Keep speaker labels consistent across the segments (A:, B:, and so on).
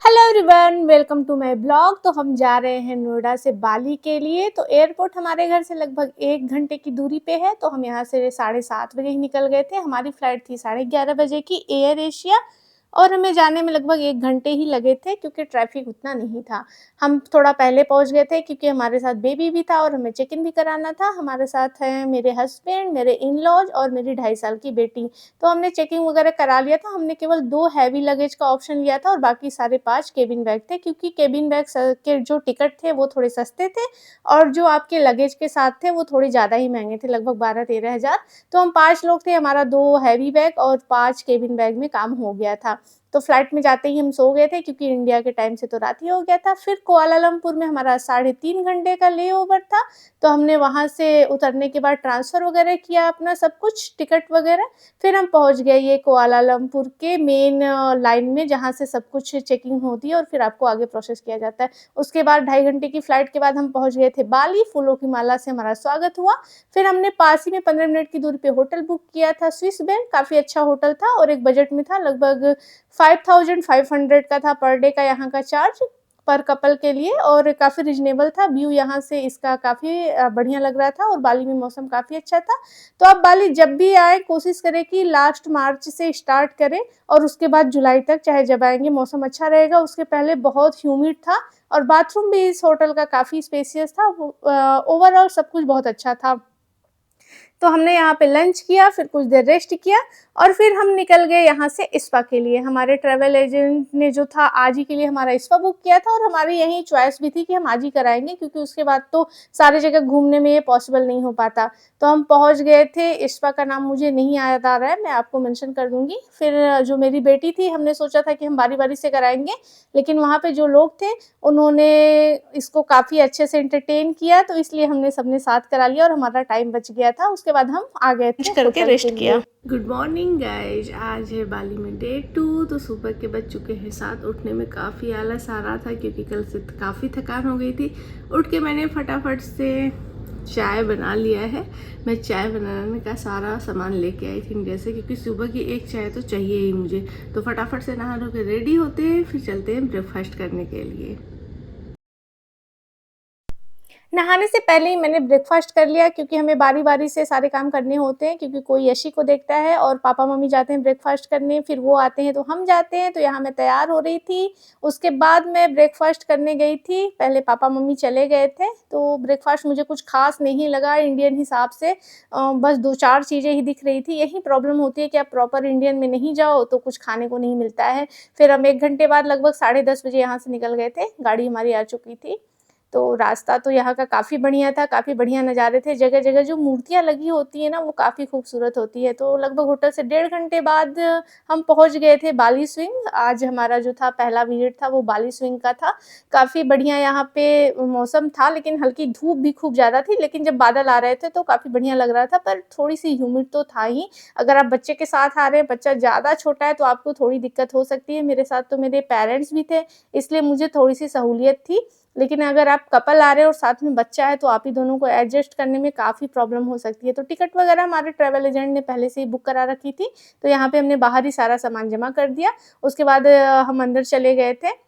A: Hello everyone, welcome to my blog. तो हम जा रहे हैं नोएडा से बाली के लिए। तो एयरपोर्ट हमारे घर से लगभग 1 घंटे की दूरी पे है। तो हम यहाँ से 7:30 बजे ही निकल गए थे। हमारी फ़्लाइट थी 11:30 बजे की, एयर एशिया। और हमें जाने में लगभग 1 घंटे ही लगे थे क्योंकि ट्रैफिक उतना नहीं था। हम थोड़ा पहले पहुँच गए थे क्योंकि हमारे साथ बेबी भी था और हमें चेक इन भी कराना था। हमारे साथ हैं मेरे हस्बैंड, मेरे इन-लॉज़ और मेरी 2.5 साल की बेटी। तो हमने चेकिंग वगैरह करा लिया था। हमने केवल 2 हैवी लगेज का ऑप्शन लिया था और बाकी सारे 5 केबिन बैग थे, क्योंकि केबिन बैग के जो टिकट थे वो थोड़े सस्ते थे और जो आपके लगेज के साथ थे वो थोड़े ज़्यादा ही महंगे थे, लगभग 12-13 हज़ार। तो हम 5 लोग थे, हमारा 2 हैवी बैग और 5 केबिन बैग में काम हो गया था। तो फ्लाइट में जाते ही हम सो गए थे क्योंकि इंडिया के टाइम से तो रात ही हो गया था। फिर कुआलालंपुर में हमारा 3.5 घंटे का लेओवर था। तो हमने वहाँ से उतरने के बाद ट्रांसफ़र वगैरह किया अपना सब कुछ, टिकट वगैरह। फिर हम पहुँच गए ये कुआलालंपुर के मेन लाइन में, जहाँ से सब कुछ चेकिंग होती है और फिर आपको आगे प्रोसेस किया जाता है। उसके बाद 2.5 घंटे की फ़्लाइट के बाद हम पहुँच गए थे बाली। फूलों की माला से हमारा स्वागत हुआ। फिर हमने पास ही में 15 मिनट की दूरी पे होटल बुक किया था, स्विस बैंक। काफ़ी अच्छा होटल था और एक बजट में था, लगभग 5500 का था पर डे का यहाँ का चार्ज, पर कपल के लिए, और काफ़ी रीज़नेबल था। व्यू यहाँ से इसका काफ़ी बढ़िया लग रहा था और बाली में मौसम काफ़ी अच्छा था। तो आप बाली जब भी आएँ कोशिश करें कि लास्ट मार्च से स्टार्ट करें और उसके बाद जुलाई तक, चाहे जब आएँगे मौसम अच्छा रहेगा। उसके पहले बहुत ह्यूमिड था और बाथरूम भी इस होटल का काफ़ी स्पेशियस था। वो ओवरऑल सब कुछ बहुत अच्छा था। तो हमने यहाँ पे लंच किया, फिर कुछ देर रेस्ट किया और फिर हम निकल गए यहाँ से स्पा के लिए। हमारे ट्रैवल एजेंट ने जो था आज ही के लिए हमारा स्पा बुक किया था और हमारी यही चॉइस भी थी कि हम आज ही कराएँगे, क्योंकि उसके बाद तो सारी जगह घूमने में ये पॉसिबल नहीं हो पाता। तो हम पहुँच गए थे, स्पा का नाम मुझे नहीं याद आ रहा है, मैं आपको मेंशन कर दूँगी। फिर जो मेरी बेटी थी, हमने सोचा था कि हम बारी-बारी से कराएँगे, लेकिन वहाँ पे जो लोग थे उन्होंने इसको काफ़ी अच्छे से एंटरटेन किया, तो इसलिए हमने सबने साथ करा लिया और हमारा टाइम बच गया था। उसके बाद हम आ गए थे
B: करके
A: होटल
B: रेस्ट
A: के
B: किया।
A: लिए। गुड मॉर्निंग गाइज, आज है बाली में डे 2। तो सुबह के बज चुके हैं 7। उठने में काफ़ी आलस आ रहा था क्योंकि कल से काफ़ी थकान हो गई थी। उठ के मैंने फटाफट से चाय बना लिया है। मैं चाय बनाने का सारा सामान लेके आई थी जैसे, क्योंकि सुबह की एक चाय तो चाहिए ही मुझे। तो फटाफट से नहा धो के रेडी होते हैं, फिर चलते हैं ब्रेकफास्ट करने के लिए। नहाने से पहले ही मैंने ब्रेकफ़ास्ट कर लिया, क्योंकि हमें बारी-बारी से सारे काम करने होते हैं, क्योंकि कोई यशी को देखता है और पापा-मम्मी जाते हैं ब्रेकफ़ास्ट करने, फिर वो आते हैं तो हम जाते हैं। तो यहाँ मैं तैयार हो रही थी, उसके बाद मैं ब्रेकफ़ास्ट करने गई थी। पहले पापा-मम्मी चले गए थे, तो ब्रेकफ़ास्ट मुझे कुछ ख़ास नहीं लगा इंडियन हिसाब से। बस 2-4 चीज़ें ही दिख रही थी। यही प्रॉब्लम होती है कि आप प्रॉपर इंडियन में नहीं जाओ तो कुछ खाने को नहीं मिलता है। फिर हम 1 घंटे बाद लगभग 10:30 बजे यहाँ से निकल गए थे, गाड़ी हमारी आ चुकी थी। तो रास्ता तो यहाँ का काफ़ी बढ़िया था, काफ़ी बढ़िया नज़ारे थे। जगह-जगह जो मूर्तियाँ लगी होती हैं ना, वो काफ़ी खूबसूरत होती है। तो लगभग होटल से 1.5 घंटे बाद हम पहुँच गए थे बाली स्विंग। आज हमारा जो था पहला विज़िट था वो बाली स्विंग का था। काफ़ी बढ़िया यहाँ पे मौसम था, लेकिन हल्की धूप भी खूब ज़्यादा थी, लेकिन जब बादल आ रहे थे तो काफ़ी बढ़िया लग रहा था, पर थोड़ी-सी ह्यूमिड तो था ही। अगर आप बच्चे के साथ आ रहे हैं, बच्चा ज़्यादा छोटा है तो आपको थोड़ी दिक्कत हो सकती है। मेरे साथ तो मेरे पेरेंट्स भी थे, इसलिए मुझे थोड़ी-सी सहूलियत थी। लेकिन अगर आप कपल आ रहे हो और साथ में बच्चा है तो आप ही दोनों को एडजस्ट करने में काफ़ी प्रॉब्लम हो सकती है। तो टिकट वगैरह हमारे ट्रैवल एजेंट ने पहले से ही बुक करा रखी थी, तो यहाँ पे हमने बाहर ही सारा सामान जमा कर दिया। उसके बाद हम अंदर चले गए थे।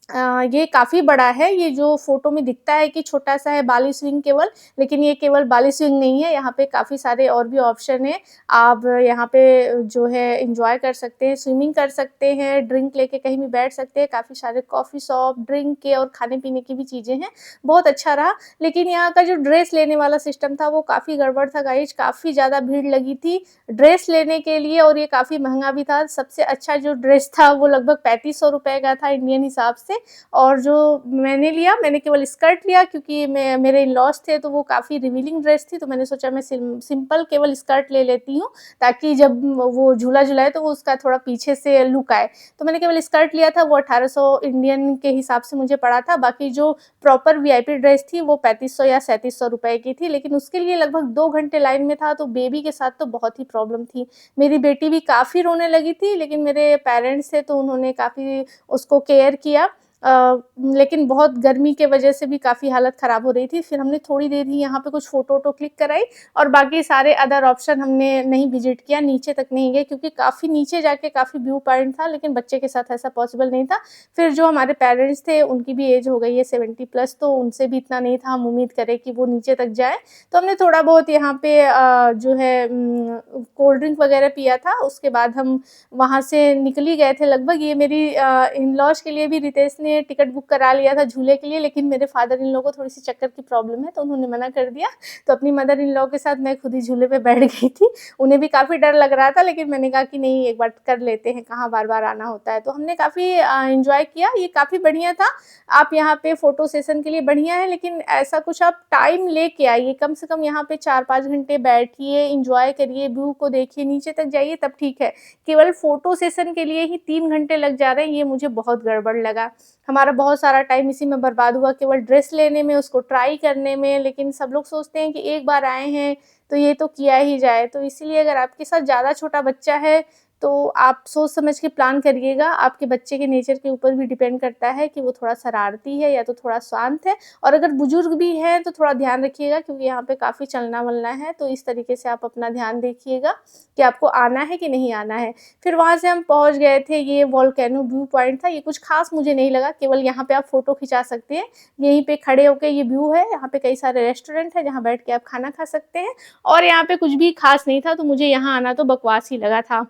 A: ये काफ़ी बड़ा है, ये जो फ़ोटो में दिखता है कि छोटा-सा है बाली स्विंग केवल, लेकिन ये केवल बाली स्विंग नहीं है, यहाँ पे काफ़ी सारे और भी ऑप्शन हैं। आप यहाँ पे जो है एन्जॉय कर सकते हैं, स्विमिंग कर सकते हैं, ड्रिंक लेके कहीं भी बैठ सकते हैं, काफ़ी सारे कॉफ़ी शॉप, ड्रिंक के और खाने-पीने की भी चीज़ें हैं, बहुत अच्छा रहा। लेकिन यहाँ का जो ड्रेस लेने वाला सिस्टम था वो काफ़ी गड़बड़ था गाइज़, काफ़ी ज़्यादा भीड़ लगी थी ड्रेस लेने के लिए और ये काफ़ी महँगा भी था। सबसे अच्छा जो ड्रेस था वो लगभग 3500 रुपए का था इंडियन हिसाब से। और जो मैंने लिया, मैंने केवल स्कर्ट लिया, क्योंकि मैं मेरे इन-लॉज़ थे तो वो काफ़ी रिवीलिंग ड्रेस थी, तो मैंने सोचा मैं सिंपल केवल स्कर्ट ले लेती हूँ, ताकि जब वो झूला झुलाए तो वो उसका थोड़ा पीछे से लुक आए। तो मैंने केवल स्कर्ट लिया था, वो 1800 इंडियन के हिसाब से मुझे पड़ा था। बाकी जो प्रॉपर वीआईपी ड्रेस थी वो 3500 या 3700 रुपए की थी, लेकिन उसके लिए लगभग 2 घंटे लाइन में था, तो बेबी के साथ तो बहुत ही प्रॉब्लम थी। मेरी बेटी भी काफ़ी रोने लगी थी, लेकिन मेरे पेरेंट्स थे तो उन्होंने काफ़ी उसको केयर किया लेकिन बहुत गर्मी के वजह से भी काफ़ी हालत ख़राब हो रही थी। फिर हमने थोड़ी देर ही यहाँ पे कुछ फ़ोटो-वोटो क्लिक कराई और बाकी सारे अदर ऑप्शन हमने नहीं विज़िट किया, नीचे तक नहीं गए क्योंकि काफ़ी नीचे जाके काफ़ी व्यू पॉइंट था, लेकिन बच्चे के साथ ऐसा पॉसिबल नहीं था। फिर जो हमारे पेरेंट्स थे, उनकी भी एज हो गई है 70 प्लस, तो उनसे भी इतना नहीं था हम उम्मीद करें कि वो नीचे तक जाएँ। तो हमने थोड़ा बहुत यहाँ पे जो है कोल्ड ड्रिंक वग़ैरह पिया था, उसके बाद हम वहाँ से निकल ही गए थे लगभग। ये मेरी इन-लॉज़ के लिए भी रितेश ने टिकट बुक करा लिया था झूले के लिए, लेकिन मेरे फादर इन लॉ को थोड़ी-सी चक्कर की प्रॉब्लम है, तो उन्होंने मना कर दिया। तो अपनी मदर इन लॉ के साथ मैं खुद ही झूले पे बैठ गई थी। उन्हें भी काफ़ी डर लग रहा था, लेकिन मैंने कहा कि नहीं, एक बार कर लेते हैं, कहाँ बार-बार आना होता है। तो हमने काफ़ी एन्जॉय किया, ये काफ़ी बढ़िया था। आप यहाँ पे फ़ोटो सेशन के लिए बढ़िया है, लेकिन ऐसा कुछ आप टाइम लेके आइए, कम से कम यहाँ पे 4-5 घंटे बैठिए, एन्जॉय करिए, व्यू को देखिए, नीचे तक जाइए तब ठीक है। केवल फ़ोटो सेशन के लिए ही 3 घंटे लग जा रहे हैं, ये मुझे बहुत गड़बड़ लगा। हमारा बहुत सारा टाइम इसी में बर्बाद हुआ, केवल ड्रेस लेने में, उसको ट्राई करने में, लेकिन सब लोग सोचते हैं कि एक बार आए हैं, तो ये तो किया ही जाए। तो इसीलिए अगर आपके साथ ज़्यादा छोटा बच्चा है, तो आप सोच समझ के प्लान करिएगा। आपके बच्चे के नेचर के ऊपर भी डिपेंड करता है कि वो थोड़ा शरारती है या तो थोड़ा शांत है, और अगर बुजुर्ग भी हैं, तो थोड़ा ध्यान रखिएगा क्योंकि यहाँ पे काफ़ी चलना-वलना है, तो इस तरीके से आप अपना ध्यान देखिएगा कि आपको आना है कि नहीं आना है। फिर वहाँ से हम पहुँच गए थे, ये वोल्केनो व्यू पॉइंट था, ये कुछ ख़ास मुझे नहीं लगा, केवल यहाँ पे आप फ़ोटो खिंचा सकते हैं। यहीं पे खड़े होके ये व्यू है, यहाँ पे कई सारे रेस्टोरेंट हैं जहाँ बैठ के आप खाना खा सकते हैं, और यहाँ पे कुछ भी ख़ास नहीं था, तो मुझे यहाँ आना तो बकवास ही लगा था।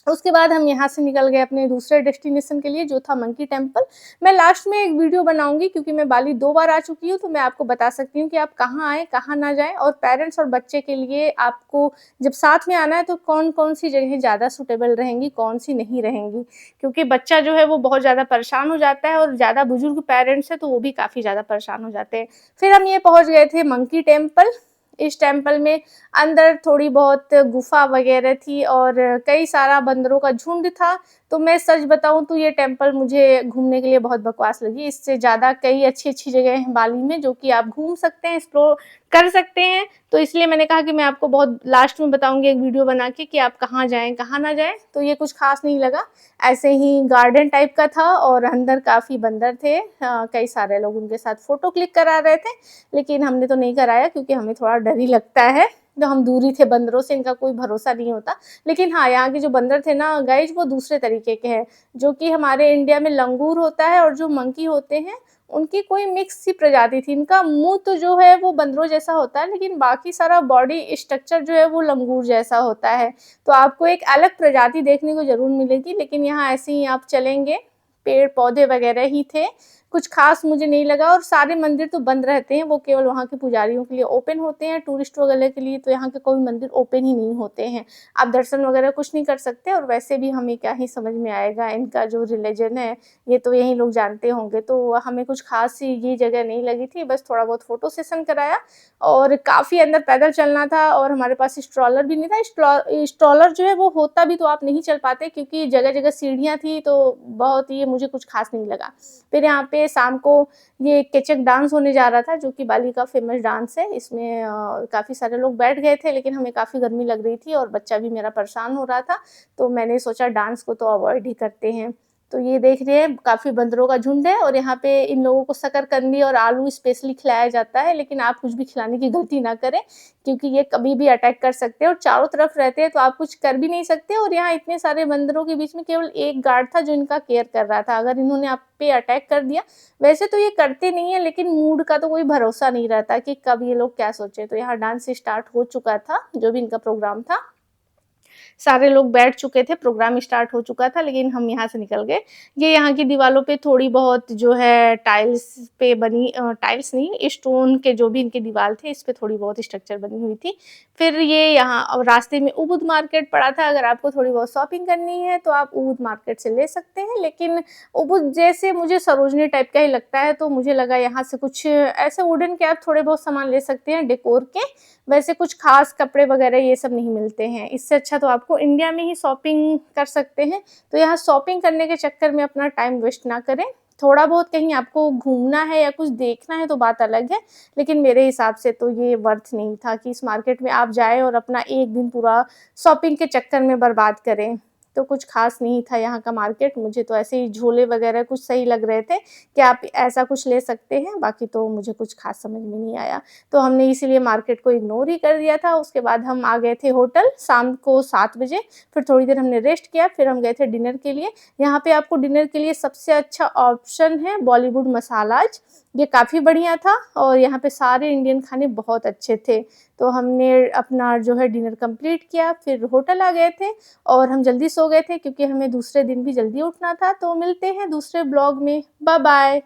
A: उसके बाद हम यहाँ से निकल गए अपने दूसरे डेस्टिनेशन के लिए, जो था मंकी टेम्पल। मैं लास्ट में एक वीडियो बनाऊँगी क्योंकि मैं बाली 2 बार आ चुकी हूँ, तो मैं आपको बता सकती हूँ कि आप कहाँ आएँ, कहाँ ना जाएँ, और पेरेंट्स और बच्चे के लिए आपको जब साथ में आना है तो कौन-कौन सी जगहें ज़्यादा सूटेबल रहेंगी, कौन-सी नहीं रहेंगी। क्योंकि बच्चा जो है वो बहुत ज़्यादा परेशान हो जाता है, और ज़्यादा बुजुर्ग पेरेंट्स हैं तो वो भी काफ़ी ज़्यादा परेशान हो जाते हैं। फिर हम ये पहुँच गए थे मंकी टेम्पल। इस टेम्पल में अंदर थोड़ी बहुत गुफ़ा वग़ैरह थी और कई सारा बंदरों का झुंड था। तो मैं सच बताऊँ तो ये टेम्पल मुझे घूमने के लिए बहुत बकवास लगी। इससे ज़्यादा कई अच्छी-अच्छी जगह हैं बाली में जो कि आप घूम सकते हैं, एक्सप्लोर कर सकते हैं। तो इसलिए मैंने कहा कि मैं आपको बहुत लास्ट में बताऊँगी एक वीडियो बना के कि आप कहाँ जाएँ, कहाँ ना जाएँ। तो ये कुछ ख़ास नहीं लगा। ऐसे ही गार्डन टाइप का था और अंदर काफ़ी बंदर थे। कई सारे लोग उनके साथ फ़ोटो क्लिक करा रहे थे। लेकिन हमने तो नहीं कराया क्योंकि हमें थोड़ा डर ही लगता है। तो हम दूर ही थे बंदरों से, इनका कोई भरोसा नहीं होता। लेकिन हाँ, यहाँ के जो बंदर थे ना गाइज़, वो दूसरे तरीके के हैं, जो कि हमारे इंडिया में लंगूर होता है और जो मंकी होते हैं, उनकी कोई मिक्स सी प्रजाति थी। इनका मुँह तो जो है वो बंदरों जैसा होता है, लेकिन बाकी सारा बॉडी स्ट्रक्चर जो है वो लंगूर जैसा होता है। तो आपको एक अलग प्रजाति देखने को ज़रूर मिलेगी, लेकिन यहाँ ऐसे ही आप चलेंगे, पेड़-पौधे वगैरह ही थे। कुछ ख़ास मुझे नहीं लगा, और सारे मंदिर तो बंद रहते हैं, वो केवल वहाँ के पुजारियों के लिए ओपन होते हैं, टूरिस्ट वगैरह के लिए तो यहाँ के कोई मंदिर ओपन ही नहीं होते हैं। आप दर्शन वगैरह कुछ नहीं कर सकते, और वैसे भी हमें क्या ही समझ में आएगा, इनका जो रिलीजन है, ये तो यही लोग जानते होंगे। तो हमें कुछ ख़ास सी ये जगह नहीं लगी थी, बस थोड़ा बहुत फ़ोटो सेशन कराया, और काफ़ी अंदर पैदल चलना था, और हमारे पास स्ट्रॉलर भी नहीं था। स्ट्रॉलर जो है वो होता भी तो आप नहीं चल पाते क्योंकि जगह-जगह सीढ़ियाँ थी, तो बहुत ये मुझे कुछ ख़ास नहीं लगा। फिर यहाँ पे शाम को ये केचक डांस होने जा रहा था, जो कि बाली का फ़ेमस डांस है। इसमें काफ़ी सारे लोग बैठ गए थे, लेकिन हमें काफ़ी गर्मी लग रही थी और बच्चा भी मेरा परेशान हो रहा था, तो मैंने सोचा डांस को तो अवॉइड ही करते हैं। तो ये देख रहे हैं काफ़ी बंदरों का झुंड है, और यहाँ पे इन लोगों को शकरकंदी और आलू स्पेशली खिलाया जाता है, लेकिन आप कुछ भी खिलाने की गलती ना करें क्योंकि ये कभी भी अटैक कर सकते हैं, और चारों तरफ रहते हैं तो आप कुछ कर भी नहीं सकते। और यहाँ इतने सारे बंदरों के बीच में केवल एक गार्ड था जो इनका केयर कर रहा था। अगर इन्होंने आप पे अटैक कर दिया, वैसे तो ये करते नहीं है, लेकिन मूड का तो कोई भरोसा नहीं रहता कि कब ये लोग क्या सोचे। तो यहाँ डांस स्टार्ट हो चुका था, जो भी इनका प्रोग्राम था। सारे लोग बैठ चुके थे, प्रोग्राम स्टार्ट हो चुका था, लेकिन हम यहाँ से निकल गए। ये यहाँ की दीवालों पे थोड़ी बहुत जो है टाइल्स पे बनी टाइल्स नहीं, स्टोन के जो भी इनके दीवार थे, इस पे थोड़ी बहुत स्ट्रक्चर बनी हुई थी। फिर ये यहाँ रास्ते में उबुद मार्केट पड़ा था, अगर आपको थोड़ी बहुत शॉपिंग करनी है तो आप उबुद मार्केट से ले सकते हैं, लेकिन उबुद जैसे मुझे सरोजनी टाइप का ही लगता है, तो मुझे लगा यहाँ से कुछ ऐसे वुडन के आप थोड़े बहुत सामान ले सकते हैं डेकोर के। वैसे कुछ खास कपड़े वगैरह ये सब नहीं मिलते हैं। इससे अच्छा तो आपको इंडिया में ही शॉपिंग कर सकते हैं। तो यहाँ शॉपिंग करने के चक्कर में अपना टाइम वेस्ट ना करें। थोड़ा बहुत कहीं आपको घूमना है या कुछ देखना है तो बात अलग है, लेकिन मेरे हिसाब से तो ये वर्थ नहीं था कि इस मार्केट में आप जाएँ और अपना 1 दिन पूरा शॉपिंग के चक्कर में बर्बाद करें। तो कुछ ख़ास नहीं था यहाँ का मार्केट। मुझे तो ऐसे ही झोले वग़ैरह कुछ सही लग रहे थे कि आप ऐसा कुछ ले सकते हैं, बाकी तो मुझे कुछ ख़ास समझ में नहीं आया। तो हमने इसीलिए मार्केट को इग्नोर ही कर दिया था। उसके बाद हम आ गए थे होटल शाम को 7 बजे, फिर थोड़ी देर हमने रेस्ट किया, फिर हम गए थे डिनर के लिए। यहाँ पे आपको डिनर के लिए सबसे अच्छा ऑप्शन है बॉलीवुड मसालाज, ये काफ़ी बढ़िया था और यहाँ पे सारे इंडियन खाने बहुत अच्छे थे। तो हमने अपना जो है डिनर कंप्लीट किया, फिर होटल आ गए थे और हम जल्दी सो गए थे क्योंकि हमें दूसरे दिन भी जल्दी उठना था। तो मिलते हैं दूसरे ब्लॉग में। Bye bye.